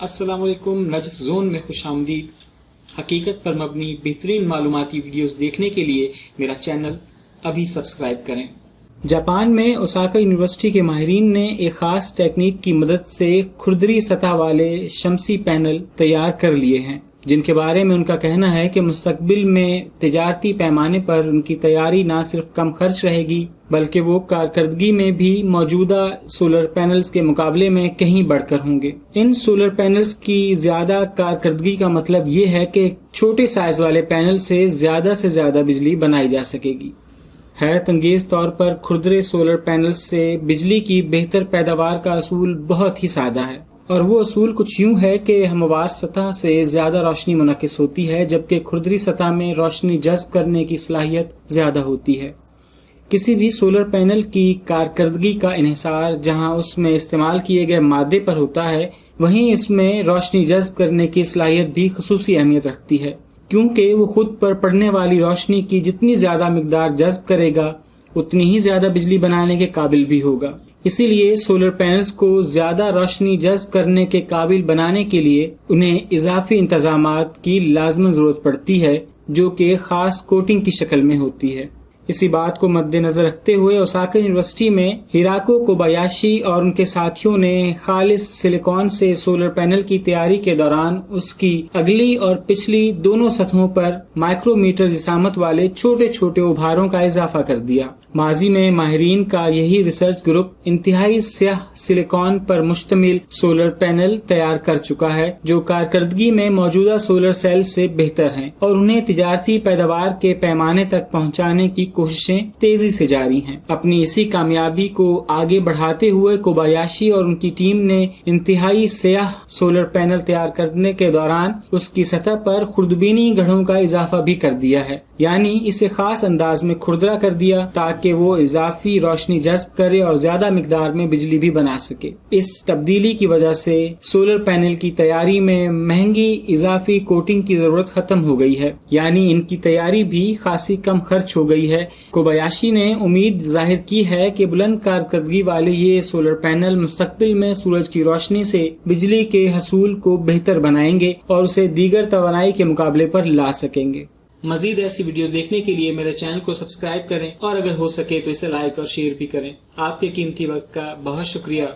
अस्सलाम वालेकुम। Najaf zone में खुश आमदीद। हकीकत पर मबनी बेहतरीन मालूमाती वीडियोस देखने के लिए मेरा चैनल अभी सब्सक्राइब करें। जापान में ओसाका यूनिवर्सिटी के माहिरीन ने एक खास टेक्निक की मदद से खुरदरी सतह वाले शमसी पैनल तैयार कर लिए हैं, जिनके बारे में उनका कहना है कि मुस्तकबिल में तिजारती पैमाने पर उनकी तैयारी न सिर्फ कम खर्च रहेगी बल्कि वो कारकर्दगी में भी मौजूदा सोलर पैनल्स के मुकाबले में कहीं बढ़कर होंगे। इन सोलर पैनल्स की ज्यादा कारकर्दगी का मतलब ये है कि छोटे साइज वाले पैनल से ज्यादा बिजली बनाई जा सकेगी। हैरत अंगेज तौर पर खुरदरे सोलर पैनल से बिजली की बेहतर पैदावार का असूल बहुत ही सादा है, और वो असूल कुछ यूं है कि हमवार सतह से ज्यादा रोशनी मुनकिस होती है, जबकि खुरदरी सतह में रोशनी जज्ब करने की सलाहियत ज्यादा होती है। किसी भी सोलर पैनल की कारकर्दगी का इन्हिसार जहां उसमें इस्तेमाल किए गए मादे पर होता है, वहीं इसमें रोशनी जज्ब करने की सलाहियत भी खसूसी अहमियत रखती है, क्योंकि वो खुद पर पड़ने वाली रोशनी की जितनी ज्यादा मिकदार जज्ब करेगा उतनी ही ज्यादा बिजली बनाने के काबिल भी होगा। इसीलिए सोलर पैनल्स को ज्यादा रोशनी जज्ब करने के काबिल बनाने के लिए उन्हें इजाफी इंतजामात की लाजमन जरूरत पड़ती है, जो कि खास कोटिंग की शक्ल में होती है। इसी बात को मद्देनजर रखते हुए ओसाका यूनिवर्सिटी में हिराको कोबायाशी और उनके साथियों ने खालिस सिलिकॉन से सोलर पैनल की तैयारी के दौरान उसकी अगली और पिछली दोनों सतहों पर माइक्रोमीटर जिसामत वाले छोटे छोटे उभारों का इजाफा कर दिया। माजी में माहिरीन का यही रिसर्च ग्रुप इंतहाई स्याह सिलिकॉन पर मुश्तमिल सोलर पैनल तैयार कर चुका है, जो कारकर्दगी में मौजूदा सोलर सेल से बेहतर हैं और उन्हें तिजारती पैदावार के पैमाने तक पहुंचाने की कोशिशें तेजी से जारी हैं। अपनी इसी कामयाबी को आगे बढ़ाते हुए कोबायाशी और उनकी टीम ने इंतहाई स्याह सोलर पैनल तैयार करने के दौरान उसकी सतह पर खुर्दबीनी गढ़ों का इजाफा भी कर दिया है, यानी इसे खास अंदाज में खुरदरा कर दिया ताकि वो इजाफी रोशनी जज्ब करे और ज्यादा मिकदार में बिजली भी बना सके। इस तब्दीली की वजह से सोलर पैनल की तैयारी में महंगी इजाफी कोटिंग की जरूरत खत्म हो गई है, यानी इनकी तैयारी भी खासी कम खर्च हो गई है। कोबायाशी ने उम्मीद जाहिर की है कि बुलंद कारकर्दगी वाले ये सोलर पैनल मुस्तकबिल में सूरज की रोशनी से बिजली के हसूल को बेहतर बनाएंगे और उसे दीगर तवानाई के मुकाबले पर ला सकेंगे। मजीद ऐसी वीडियोस देखने के लिए मेरे चैनल को सब्सक्राइब करें और अगर हो सके तो इसे लाइक और शेयर भी करें। आपके कीमती वक्त का बहुत शुक्रिया।